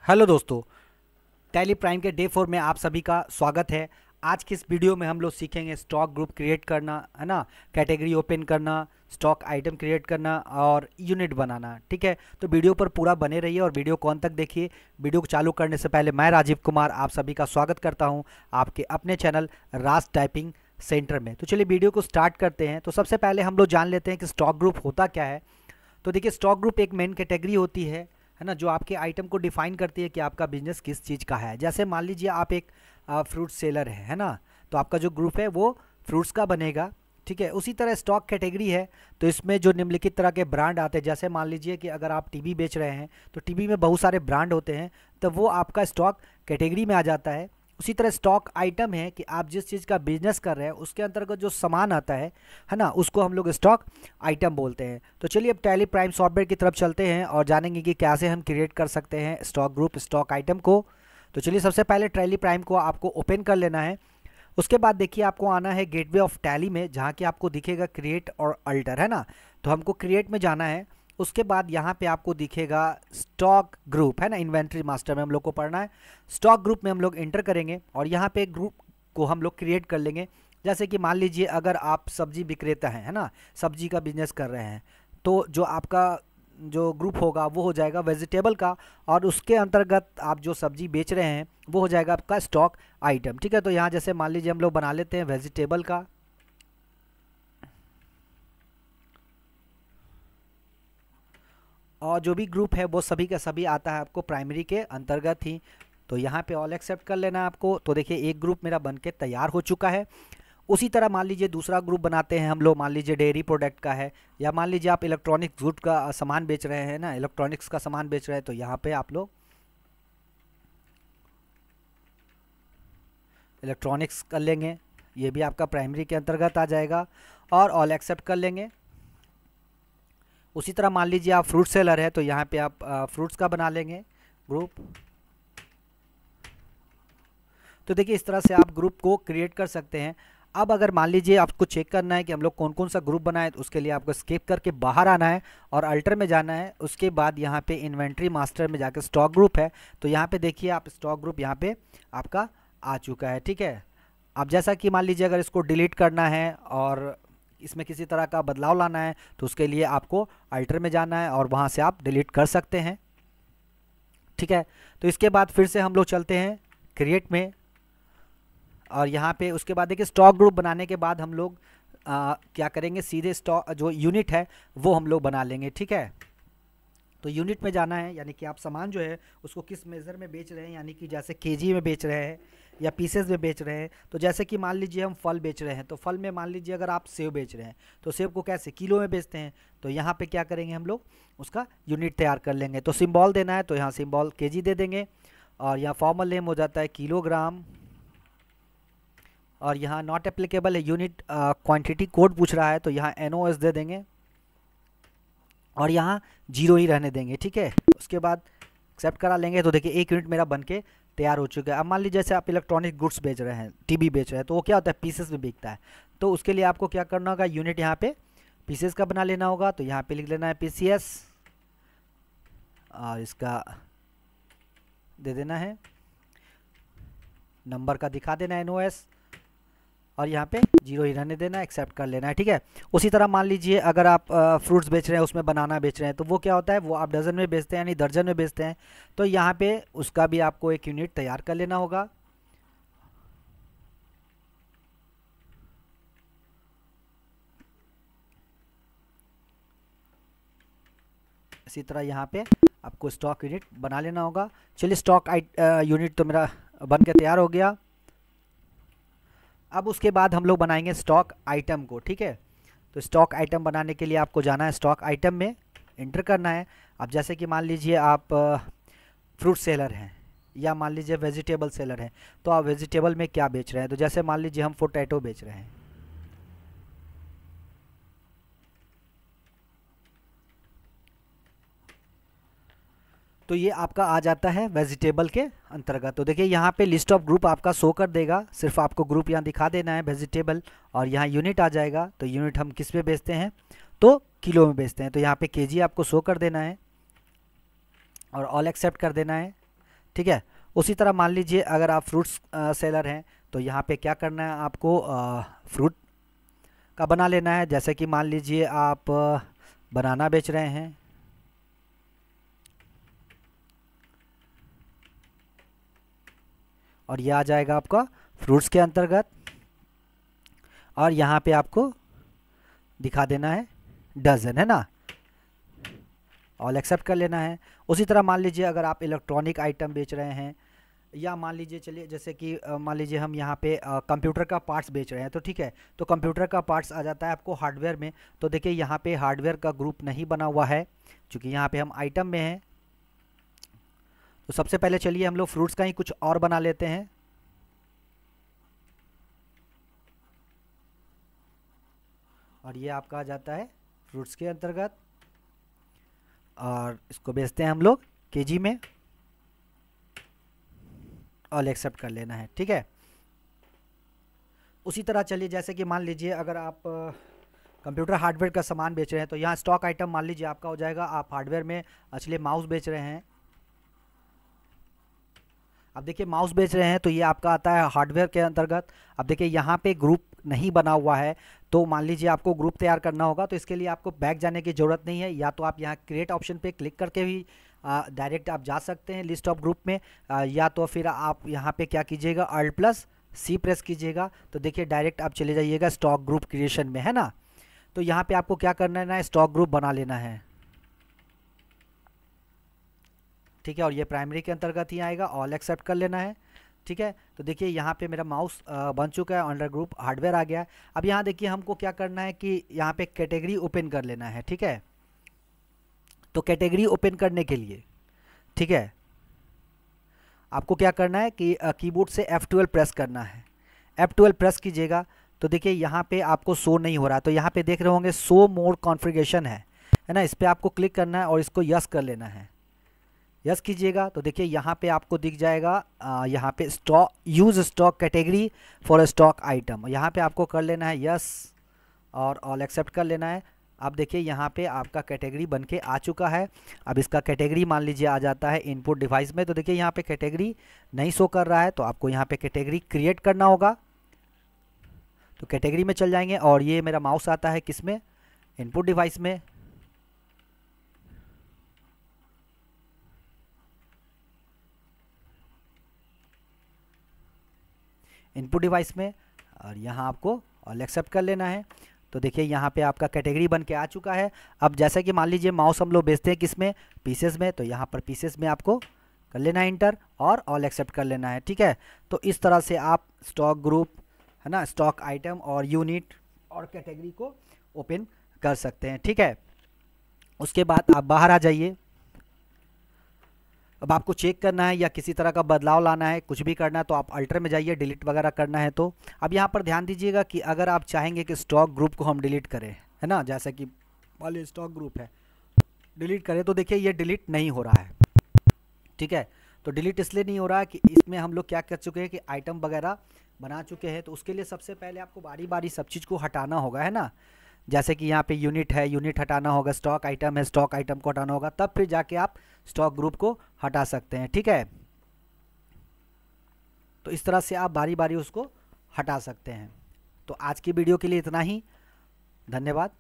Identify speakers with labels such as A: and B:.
A: Hello दोस्तों, tally prime के day 4 में आप सभी का स्वागत है। आज की इस वीडियो में हम लोग सीखेंगे स्टॉक ग्रुप क्रिएट करना, है ना, कैटेगरी ओपन करना, स्टॉक आइटम क्रिएट करना और यूनिट बनाना। ठीक है, तो वीडियो पर पूरा बने रहिए और वीडियो को अंत तक देखिए। वीडियो को चालू करने से पहले मैं राजीव कुमार आप सभी का स्वागत करता हूं आपके अपने चैनल राज टाइपिंग सेंटर में। तो चलिए वीडियो को स्टार्ट करते हैं। तो सबसे पहले हम लोग जान लेते हैं कि स्टॉक ग्रुप होता क्या है। तो देखिए, स्टॉक ग्रुप एक मेन कैटेगरी होती है ना, जो आपके आइटम को डिफाइन करती है कि आपका बिजनेस किस चीज़ का है। जैसे मान लीजिए आप एक फ्रूट सेलर है ना, तो आपका जो ग्रुप है वो फ्रूट्स का बनेगा। ठीक है, उसी तरह स्टॉक कैटेगरी है तो इसमें जो निम्नलिखित तरह के ब्रांड आते हैं, जैसे मान लीजिए कि अगर आप टीवी बेच रहे हैं तो टीवी में बहुत सारे ब्रांड होते हैं, तो वो आपका स्टॉक कैटेगरी में आ जाता है। उसी तरह स्टॉक आइटम है कि आप जिस चीज़ का बिजनेस कर रहे हैं उसके अंतर्गत जो सामान आता है ना, उसको हम लोग स्टॉक आइटम बोलते हैं। तो चलिए अब टैली प्राइम सॉफ्टवेयर की तरफ चलते हैं और जानेंगे कि कैसे हम क्रिएट कर सकते हैं स्टॉक ग्रुप, स्टॉक आइटम को। तो चलिए सबसे पहले टैली प्राइम को आपको ओपन कर लेना है। उसके बाद देखिए आपको आना है गेटवे ऑफ टैली में, जहाँ कि आपको दिखेगा क्रिएट और अल्टर, है ना। तो हमको क्रिएट में जाना है। उसके बाद यहाँ पे आपको दिखेगा स्टॉक ग्रुप, है ना, इन्वेंट्री मास्टर में हम लोग को पढ़ना है। स्टॉक ग्रुप में हम लोग एंटर करेंगे और यहाँ पे ग्रुप को हम लोग क्रिएट कर लेंगे। जैसे कि मान लीजिए अगर आप सब्जी विक्रेता हैं, है ना, सब्जी का बिजनेस कर रहे हैं, तो जो आपका जो ग्रुप होगा वो हो जाएगा वेजिटेबल का, और उसके अंतर्गत आप जो सब्जी बेच रहे हैं वो हो जाएगा आपका स्टॉक आइटम। ठीक है, तो यहाँ जैसे मान लीजिए हम लोग बना लेते हैं वेजिटेबल का, और जो भी ग्रुप है वो सभी का सभी आता है आपको प्राइमरी के अंतर्गत ही। तो यहाँ पे ऑल एक्सेप्ट कर लेना है आपको। तो देखिए एक ग्रुप मेरा बनके तैयार हो चुका है। उसी तरह मान लीजिए दूसरा ग्रुप बनाते हैं हम लोग, मान लीजिए डेयरी प्रोडक्ट का है, या मान लीजिए आप इलेक्ट्रॉनिक्स गुड का सामान बेच रहे हैं ना, इलेक्ट्रॉनिक्स का सामान बेच रहे हैं, तो यहाँ पे आप लोग इलेक्ट्रॉनिक्स कर लेंगे, ये भी आपका प्राइमरी के अंतर्गत आ जाएगा, और ऑल एक्सेप्ट कर लेंगे। उसी तरह मान लीजिए आप फ्रूट सेलर है, तो यहाँ पे आप फ्रूट्स का बना लेंगे ग्रुप। तो देखिए इस तरह से आप ग्रुप को क्रिएट कर सकते हैं। अब अगर मान लीजिए आपको चेक करना है कि हम लोग कौन कौन सा ग्रुप बनाए, तो उसके लिए आपको स्किप करके बाहर आना है और अल्टर में जाना है। उसके बाद यहाँ पे इन्वेंट्री मास्टर में जाकर स्टॉक ग्रुप है, तो यहाँ पे देखिए आप स्टॉक ग्रुप यहाँ पे आपका आ चुका है। ठीक है, अब जैसा कि मान लीजिए अगर इसको डिलीट करना है और इसमें किसी तरह का बदलाव लाना है, तो उसके लिए आपको अल्टर में जाना है और वहाँ से आप डिलीट कर सकते हैं। ठीक है, तो इसके बाद फिर से हम लोग चलते हैं क्रिएट में, और यहाँ पे उसके बाद देखिए स्टॉक ग्रुप बनाने के बाद हम लोग क्या करेंगे, सीधे स्टॉक जो यूनिट है वो हम लोग बना लेंगे। ठीक है, तो यूनिट में जाना है, यानी कि आप सामान जो है उसको किस मेज़र में बेच रहे हैं, यानी कि जैसे केजी में बेच रहे हैं या पीसेस में बेच रहे हैं। तो जैसे कि मान लीजिए हम फल बेच रहे हैं, तो फल में मान लीजिए अगर आप सेब बेच रहे हैं तो सेब को कैसे किलो में बेचते हैं, तो यहाँ पे क्या करेंगे हम लोग उसका यूनिट तैयार कर लेंगे। तो सिंबल देना है, तो यहाँ सिंबल केजी दे देंगे, और यहाँ फॉर्मल नेम हो जाता है किलोग्राम, और यहाँ नॉट एप्लीकेबल है, यूनिट क्वांटिटी कोड पूछ रहा है, तो यहाँ NOS दे देंगे और यहाँ 0 ही रहने देंगे। ठीक है, उसके बाद एक्सेप्ट करा लेंगे। तो देखिए एक यूनिट मेरा बन के तैयार हो चुका है। अब मान लीजिए जैसे आप इलेक्ट्रॉनिक गुड्स बेच रहे हैं, टीवी बेच रहे हैं, तो वो क्या होता है पीसेस में बिकता है। तो उसके लिए आपको क्या करना होगा, यूनिट यहाँ पे पीसेस का बना लेना होगा। तो यहाँ पे लिख लेना है PCS, और इसका दे देना है नंबर का, दिखा देना है NOS, और यहाँ पे 0 ही रहने देना, एक्सेप्ट कर लेना है। ठीक है, उसी तरह मान लीजिए अगर आप फ्रूट्स बेच रहे हैं, उसमें बनाना बेच रहे हैं, तो वो क्या होता है, वो आप डजन में बेचते हैं यानी दर्जन में बेचते हैं, तो यहाँ पे उसका भी आपको एक यूनिट तैयार कर लेना होगा। इसी तरह यहाँ पे आपको स्टॉक यूनिट बना लेना होगा। चलिए स्टॉक यूनिट तो मेरा बन के तैयार हो गया। अब उसके बाद हम लोग बनाएंगे स्टॉक आइटम को। ठीक है, तो स्टॉक आइटम बनाने के लिए आपको जाना है स्टॉक आइटम में, एंटर करना है। अब जैसे कि मान लीजिए आप फ्रूट सेलर हैं या मान लीजिए वेजिटेबल सेलर हैं, तो आप वेजिटेबल में क्या बेच रहे हैं, तो जैसे मान लीजिए हम पोटैटो बेच रहे हैं, तो ये आपका आ जाता है वेजिटेबल के अंतर्गत। तो देखिए यहाँ पे लिस्ट ऑफ ग्रुप आपका शो कर देगा, सिर्फ आपको ग्रुप यहाँ दिखा देना है वेजिटेबल, और यहाँ यूनिट आ जाएगा। तो यूनिट हम किस पे बेचते हैं, तो किलो में बेचते हैं, तो यहाँ पे केजी आपको शो कर देना है और ऑल एक्सेप्ट कर देना है। ठीक है। उसी तरह मान लीजिए अगर आप फ्रूट्स सेलर हैं तो यहाँ पे क्या करना है आपको, फ्रूट का बना लेना है। जैसे कि मान लीजिए आप बनाना बेच रहे हैं, और ये आ जाएगा आपका फ्रूट्स के अंतर्गत, और यहाँ पे आपको दिखा देना है डजन, है ना, ऑल एक्सेप्ट कर लेना है। उसी तरह मान लीजिए अगर आप इलेक्ट्रॉनिक आइटम बेच रहे हैं, या मान लीजिए चलिए जैसे कि मान लीजिए हम यहाँ पे कंप्यूटर का पार्ट्स बेच रहे हैं, तो ठीक है, तो कंप्यूटर का पार्ट्स आ जाता है आपको हार्डवेयर में। तो देखिए यहाँ पे हार्डवेयर का ग्रुप नहीं बना हुआ है, क्योंकि यहाँ पे हम आइटम में हैं। तो सबसे पहले चलिए हम लोग फ्रूट्स का ही कुछ और बना लेते हैं। और ये आपका आ जाता है फ्रूट्स के अंतर्गत, और इसको बेचते हैं हम लोग केजी में, ऑल एक्सेप्ट कर लेना है, ठीक है। उसी तरह चलिए जैसे कि मान लीजिए अगर आप कंप्यूटर हार्डवेयर का सामान बेच रहे हैं, तो यहाँ स्टॉक आइटम मान लीजिए आपका हो जाएगा, आप हार्डवेयर में चलिए माउस बेच रहे हैं। अब देखिए माउस बेच रहे हैं तो ये आपका आता है हार्डवेयर के अंतर्गत। अब देखिए यहाँ पे ग्रुप नहीं बना हुआ है, तो मान लीजिए आपको ग्रुप तैयार करना होगा, तो इसके लिए आपको बैक जाने की ज़रूरत नहीं है, या तो आप यहाँ क्रिएट ऑप्शन पे क्लिक करके भी डायरेक्ट आप जा सकते हैं लिस्ट ऑफ ग्रुप में, या तो फिर आप यहाँ पे क्या कीजिएगा, Alt+C प्रेस कीजिएगा, तो देखिए डायरेक्ट आप चले जाइएगा स्टॉक ग्रुप क्रिएशन में, है ना। तो यहाँ पे आपको क्या करना है ना, स्टॉक ग्रुप बना लेना है, ठीक है। और ये प्राइमरी के अंतर्गत ही आएगा, ऑल एक्सेप्ट कर लेना है, ठीक है। तो देखिए यहाँ पे मेरा माउस बन चुका है, अंडर ग्रुप हार्डवेयर आ गया। अब यहाँ देखिए हमको क्या करना है कि यहाँ पे कैटेगरी ओपन कर लेना है, ठीक है। तो कैटेगरी ओपन करने के लिए, ठीक है, आपको क्या करना है कि कीबोर्ड से F12 प्रेस करना है। F12 प्रेस कीजिएगा तो देखिए यहाँ पे आपको शो नहीं हो रहा, तो यहाँ पे देख रहे होंगे शो मोर कॉन्फ़िगरेशन है ना, इस पर आपको क्लिक करना है और इसको यस कर लेना है। यस कीजिएगा तो देखिए यहाँ पे आपको दिख जाएगा, यहाँ पे stock use stock category for stock item, यहाँ पे आपको कर लेना है यस और ऑल एक्सेप्ट कर लेना है। अब देखिए यहाँ पे आपका कैटेगरी बन के आ चुका है। अब इसका कैटेगरी मान लीजिए आ जाता है इनपुट डिवाइस में, तो देखिए यहाँ पे कैटेगरी नहीं शो कर रहा है, तो आपको यहाँ पे कैटेगरी क्रिएट करना होगा। तो कैटेगरी में चल जाएंगे और ये मेरा माउस आता है किस में, इनपुट डिवाइस में। इनपुट डिवाइस में, और यहाँ आपको ऑल एक्सेप्ट कर लेना है। तो देखिए यहाँ पे आपका कैटेगरी बन के आ चुका है। अब जैसे कि मान लीजिए माउस हम लोग बेचते हैं किस में, पीसेस में, तो यहाँ पर पीसेस में आपको कर लेना है इंटर और ऑल एक्सेप्ट कर लेना है, ठीक है। तो इस तरह से आप स्टॉक ग्रुप, है ना, स्टॉक आइटम और यूनिट और कैटेगरी को ओपन कर सकते हैं, ठीक है। उसके बाद आप बाहर आ जाइए। अब आपको चेक करना है या किसी तरह का बदलाव लाना है, कुछ भी करना है, तो आप अल्टर में जाइए, डिलीट वगैरह करना है तो। अब यहाँ पर ध्यान दीजिएगा कि अगर आप चाहेंगे कि स्टॉक ग्रुप को हम डिलीट करें, है ना, जैसे कि मान लीजिए स्टॉक ग्रुप है, डिलीट करें, तो देखिए ये डिलीट नहीं हो रहा है, ठीक है। तो डिलीट इसलिए नहीं हो रहा है कि इसमें हम लोग क्या कर चुके हैं कि आइटम वगैरह बना चुके हैं। तो उसके लिए सबसे पहले आपको बारी बारी सब चीज़ को हटाना होगा, है ना। जैसे कि यहाँ पे यूनिट है, यूनिट हटाना होगा, स्टॉक आइटम है, स्टॉक आइटम को हटाना होगा, तब फिर जाके आप स्टॉक ग्रुप को हटा सकते हैं, ठीक है। तो इस तरह से आप बारी बारी उसको हटा सकते हैं। तो आज की वीडियो के लिए इतना ही, धन्यवाद।